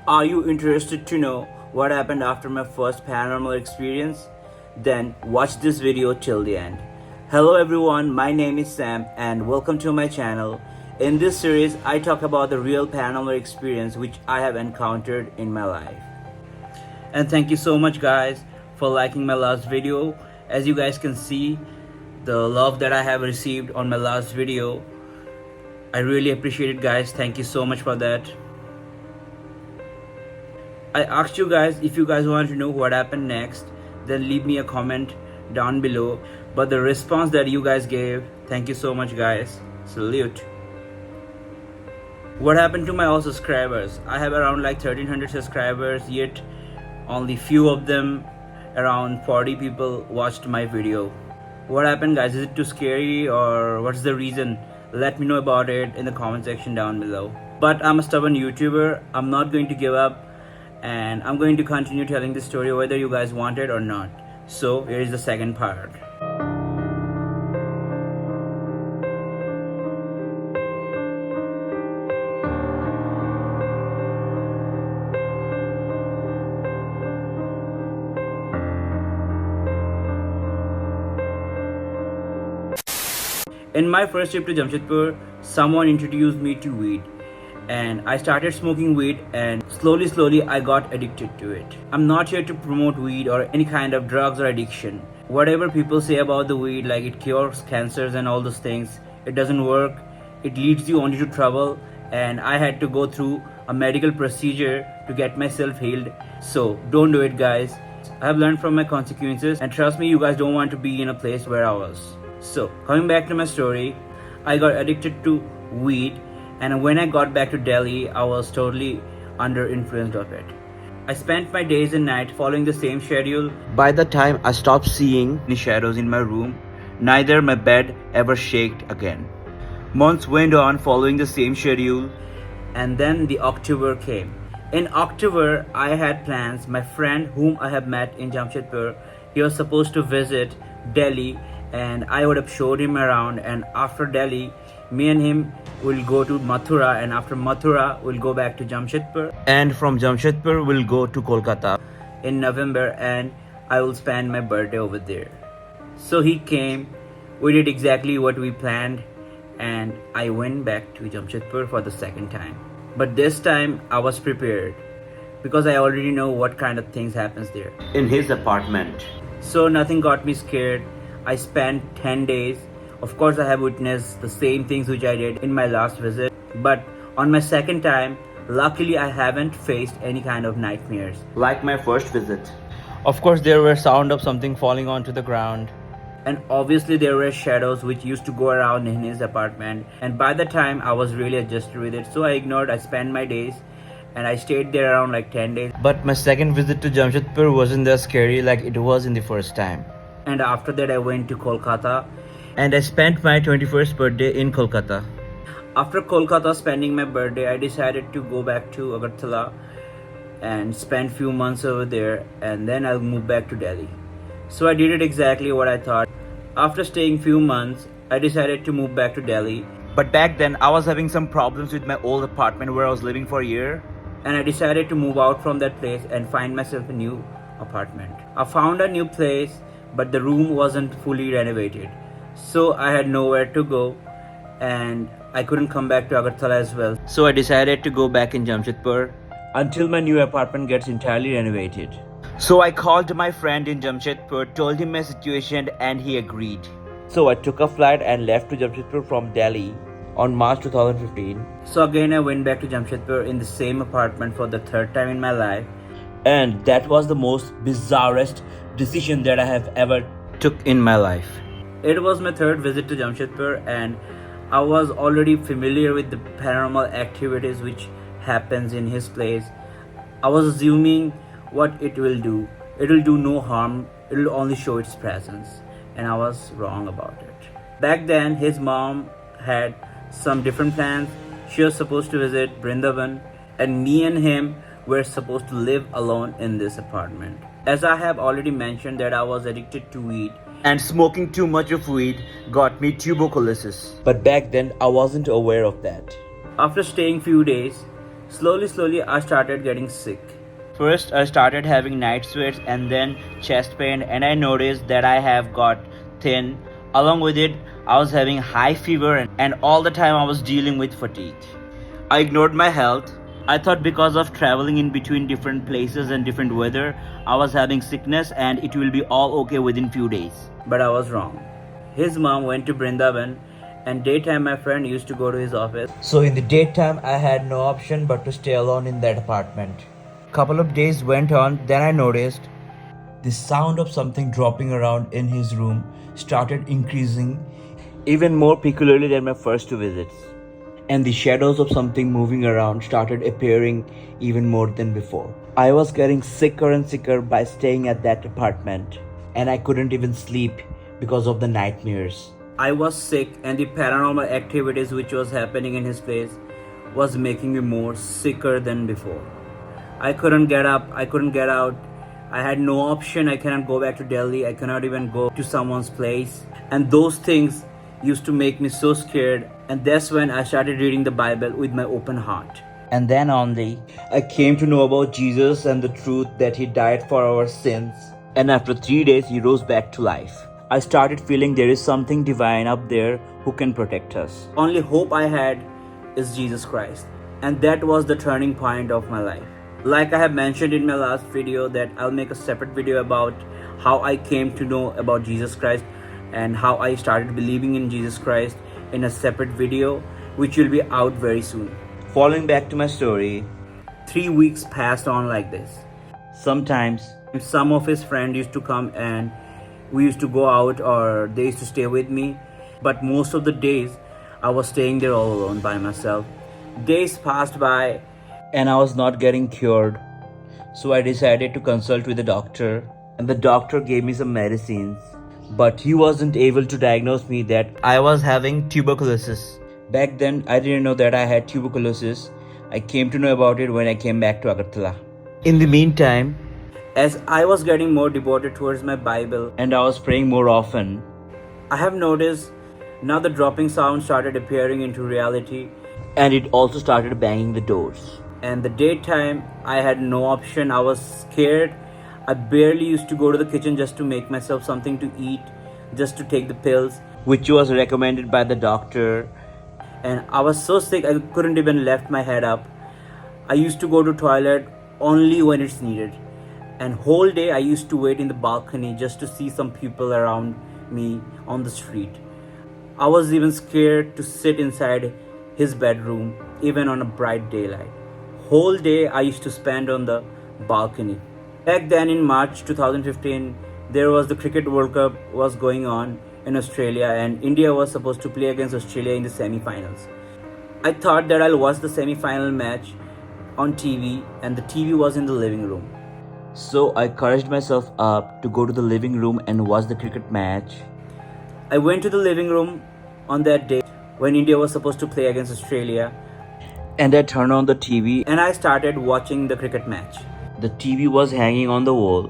Are you interested to know what happened after my first paranormal experience? Then watch this video till the end. Hello everyone, my name is Sam and welcome to my channel. In this series, I talk about the real paranormal experience which I have encountered in my life. And thank you so much guys for liking my last video. As you guys can see, the love that I have received on my last video, I really appreciate it guys. Thank you so much for that. I asked you guys if you guys want to know what happened next, then leave me a comment down below. But the response that you guys gave, thank you so much guys. Salute. What happened to my all subscribers? I have around like 1300 subscribers, yet only few of them, around 40 people watched my video. What happened guys? Is it too scary or what's the reason? Let me know about it in the comment section down below. But I'm a stubborn YouTuber. I'm not going to give up and I'm going to continue telling this story whether you guys want it or not. So here is the second part. In my first trip to Jamshedpur, someone introduced me to weed and I started smoking weed, and slowly I got addicted to it. I'm not here to promote weed or any kind of drugs or addiction. Whatever people say about the weed, like it cures cancers and all those things, it doesn't work. It leads you only to trouble, and I had to go through a medical procedure to get myself healed. So don't do it guys. I have learned from my consequences, and trust me, you guys don't want to be in a place where I was. So coming back to my story, I got addicted to weed, and when I got back to Delhi, I was totally under influence of it. I spent my days and nights following the same schedule. By the time I stopped seeing any shadows in my room, neither my bed ever shook again. Months went on following the same schedule, and then the October came. In October, I had plans. My friend whom I have met in Jamshedpur, he was supposed to visit Delhi, and I would have showed him around, and after Delhi, me and him will go to Mathura, and after Mathura we'll go back to Jamshedpur, and from Jamshedpur we'll go to Kolkata in November, and I will spend my birthday over there. So he came, we did exactly what we planned, and I went back to Jamshedpur for the second time. But this time I was prepared because I already know what kind of things happens there in his apartment. So nothing got me scared. I spent 10 days. Of course, I have witnessed the same things which I did in my last visit. But on my second time, luckily I haven't faced any kind of nightmares like my first visit. Of course, there were sound of something falling onto the ground. And obviously there were shadows which used to go around in his apartment. And by the time I was really adjusted with it, so I ignored. I spent my days and I stayed there around like 10 days. But my second visit to Jamshedpur wasn't that scary like it was in the first time. And after that I went to Kolkata, and I spent my 21st birthday in Kolkata. After Kolkata spending my birthday, I decided to go back to Agartala and spend few months over there, and then I'll move back to Delhi. So I did it exactly what I thought. After staying few months, I decided to move back to Delhi. But back then I was having some problems with my old apartment where I was living for a year, and I decided to move out from that place and find myself a new apartment. I found a new place, but the room wasn't fully renovated. So I had nowhere to go, and I couldn't come back to Agartala as well. So I decided to go back in Jamshedpur until my new apartment gets entirely renovated. So I called my friend in Jamshedpur, told him my situation, and he agreed. So I took a flight and left to Jamshedpur from Delhi on March 2015. So again I went back to Jamshedpur in the same apartment for the third time in my life. And that was the most bizarrest decision that I have ever took in my life. It was my third visit to Jamshedpur, and I was already familiar with the paranormal activities which happens in his place. I was assuming what it will do. It will do no harm. It will only show its presence, and I was wrong about it. Back then his mom had some different plans. She was supposed to visit Brindavan, and me and him were supposed to live alone in this apartment. As I have already mentioned that I was addicted to weed, and smoking too much of weed got me tuberculosis. But back then I wasn't aware of that. After staying few days, Slowly, I started getting sick. First, I started having night sweats and then chest pain, and I noticed that I have got thin. Along with it, I was having high fever, and all the time I was dealing with fatigue. I ignored my health. I thought because of traveling in between different places and different weather, I was having sickness and it will be all okay within few days. But I was wrong. His mom went to Brindaban, and daytime my friend used to go to his office. So in the daytime I had no option but to stay alone in that apartment. Couple of days went on, then I noticed the sound of something dropping around in his room started increasing even more peculiarly than my first two visits. And the shadows of something moving around started appearing even more than before. I was getting sicker and sicker by staying at that apartment, and I couldn't even sleep because of the nightmares. I was sick, and the paranormal activities which was happening in his place was making me more sicker than before. I couldn't get up, I couldn't get out. I had no option. I cannot go back to Delhi. I cannot even go to someone's place. And those things used to make me so scared. And that's when I started reading the Bible with my open heart. And then only I came to know about Jesus and the truth that He died for our sins. And after 3 days, He rose back to life. I started feeling there is something divine up there who can protect us. Only hope I had is Jesus Christ. And that was the turning point of my life. Like I have mentioned in my last video that I'll make a separate video about how I came to know about Jesus Christ and how I started believing in Jesus Christ in a separate video which will be out very soon. Following back to my story, 3 weeks passed on like this. Sometimes some of his friends used to come and we used to go out or they used to stay with me, but most of the days I was staying there all alone by myself. Days passed by and I was not getting cured. So I decided to consult with a doctor, and the doctor gave me some medicines, but he wasn't able to diagnose me that I was having tuberculosis. Back then I didn't know that I had tuberculosis. I came to know about it when I came back to Agartala. In the meantime, as I was getting more devoted towards my Bible and I was praying more often, I have noticed now the dropping sound started appearing into reality, and it also started banging the doors. And the daytime I had no option. I was scared. I barely used to go to the kitchen just to make myself something to eat, just to take the pills which was recommended by the doctor. And I was so sick I couldn't even lift my head up. I used to go to toilet only when it's needed, and whole day I used to wait in the balcony just to see some people around me on the street. I was even scared to sit inside his bedroom even on a bright daylight. Whole day I used to spend on the balcony. Back then in March 2015, there was the Cricket World Cup was going on in Australia, and India was supposed to play against Australia in the semi-finals. I thought that I'll watch the semi-final match on TV, and the TV was in the living room. So I encouraged myself up to go to the living room and watch the cricket match. I went to the living room on that day when India was supposed to play against Australia, and I turned on the TV and I started watching the cricket match. The TV was hanging on the wall,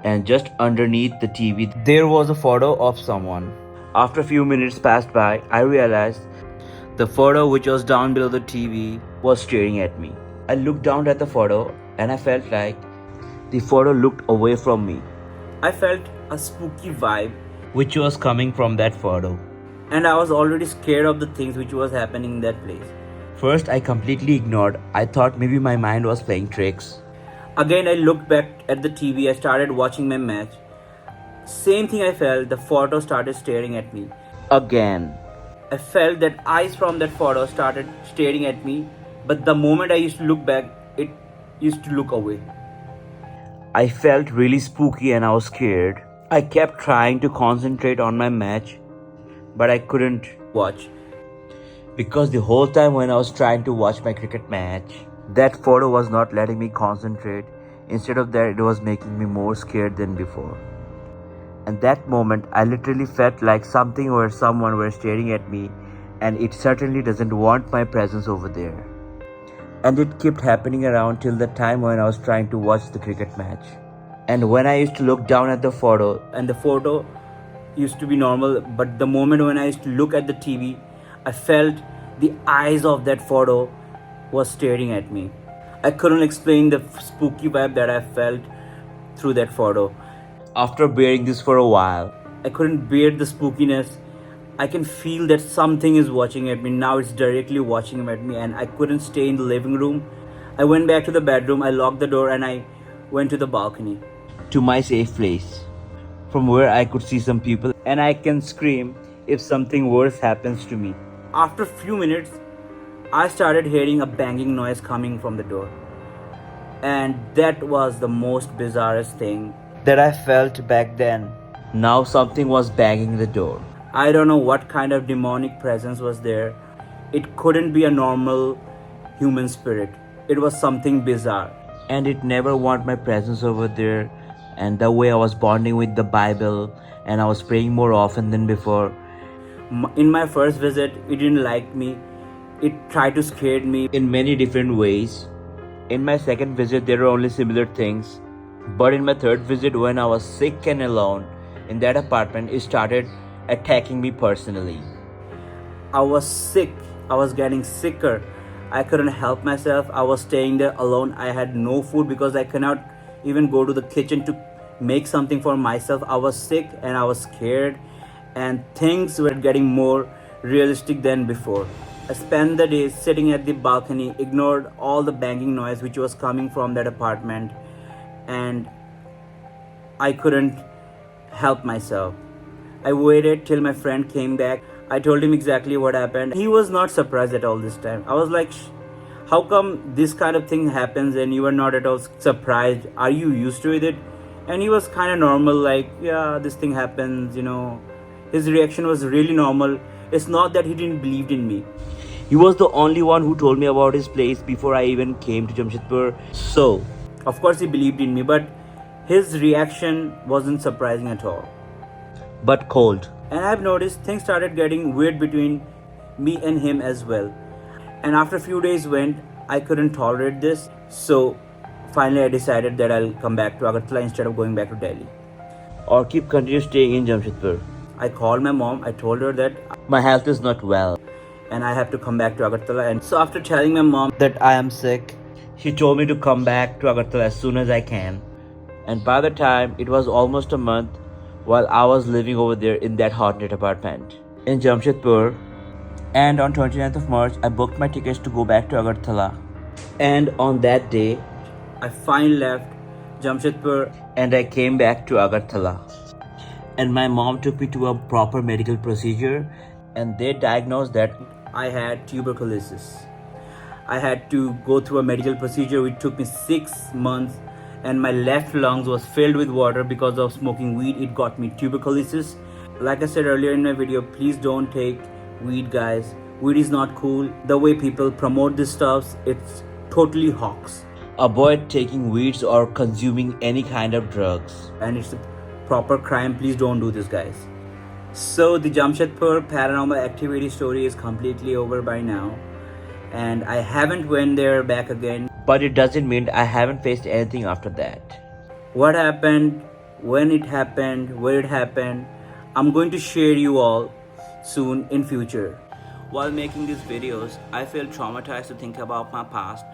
and just underneath the TV there was a photo of someone. After a few minutes passed by, I realized the photo which was down below the TV was staring at me. I looked down at the photo and I felt like the photo looked away from me. I felt a spooky vibe which was coming from that photo, and I was already scared of the things which was happening in that place. First, I completely ignored. I thought maybe my mind was playing tricks. Again, I looked back at the TV. I started watching my match. Same thing I felt. The photo started staring at me. Again, I felt that eyes from that photo started staring at me. But the moment I used to look back, it used to look away. I felt really spooky and I was scared. I kept trying to concentrate on my match, but I couldn't watch. Because the whole time when I was trying to watch my cricket match, that photo was not letting me concentrate. Instead of that, it was making me more scared than before. And that moment, I literally felt like something or someone were staring at me, and it certainly doesn't want my presence over there. And it kept happening around till the time when I was trying to watch the cricket match. And when I used to look down at the photo, and the photo used to be normal, but the moment when I used to look at the TV, I felt the eyes of that photo was staring at me. I couldn't explain the spooky vibe that I felt through that photo. After bearing this for a while, I couldn't bear the spookiness. I can feel that something is watching at me. Now it's directly watching at me, and I couldn't stay in the living room. I went back to the bedroom, I locked the door, and I went to the balcony, to my safe place, from where I could see some people and I can scream if something worse happens to me. After a few minutes, I started hearing a banging noise coming from the door. And that was the most bizarrest thing that I felt back then. Now something was banging the door. I don't know what kind of demonic presence was there. It couldn't be a normal human spirit. It was something bizarre. And it never wanted my presence over there. And the way I was bonding with the Bible and I was praying more often than before. In my first visit, it didn't like me. It tried to scare me in many different ways. In my second visit, there were only similar things. But in my third visit, when I was sick and alone in that apartment, it started attacking me personally. I was sick. I was getting sicker. I couldn't help myself. I was staying there alone. I had no food because I cannot even go to the kitchen to make something for myself. I was sick and I was scared, and things were getting more realistic than before. I spent the day sitting at the balcony, ignored all the banging noise which was coming from that apartment, and I couldn't help myself. I waited till my friend came back. I told him exactly what happened. He was not surprised at all this time. I was like, how come this kind of thing happens and you are not at all surprised? Are you used to it? And he was kind of normal, like, yeah, this thing happens, you know. His reaction was really normal. It's not that he didn't believe in me. He was the only one who told me about his place before I even came to Jamshedpur. So, of course he believed in me, but his reaction wasn't surprising at all, but cold. And I've noticed things started getting weird between me and him as well. And after a few days went, I couldn't tolerate this. So finally I decided that I'll come back to Agartala instead of going back to Delhi. Or continue staying in Jamshedpur. I called my mom. I told her that my health is not well and I have to come back to Agartala. And so after telling my mom that I am sick, she told me to come back to Agartala as soon as I can. And by the time it was almost a month, while I was living over there in that haunted apartment in Jamshedpur. And on 29th of March, I booked my tickets to go back to Agartala. And on that day, I finally left Jamshedpur and I came back to Agartala. And my mom took me to a proper medical procedure and they diagnosed that I had tuberculosis. I had to go through a medical procedure which took me 6 months, and my left lungs was filled with water because of smoking weed. It got me tuberculosis. Like I said earlier in my video, please don't take weed, guys. Weed is not cool. The way people promote this stuff, it's totally hoax. Avoid taking weeds or consuming any kind of drugs. And it's a proper crime. Please don't do this, guys. So the Jamshedpur paranormal activity story is completely over by now. And I haven't went there back again. But it doesn't mean I haven't faced anything after that. What happened, when it happened, where it happened, I'm going to share you all soon in future. While making these videos, I feel traumatized to think about my past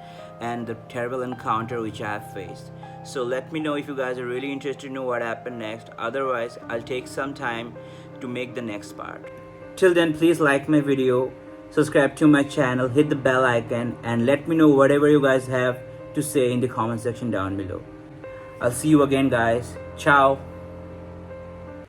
and the terrible encounter which I have faced. So let me know if you guys are really interested to know what happened next. Otherwise, I'll take some time to make the next part. Till then, please like my video, subscribe to my channel, hit the bell icon, and let me know whatever you guys have to say in the comment section down below. I'll see you again, guys. Ciao.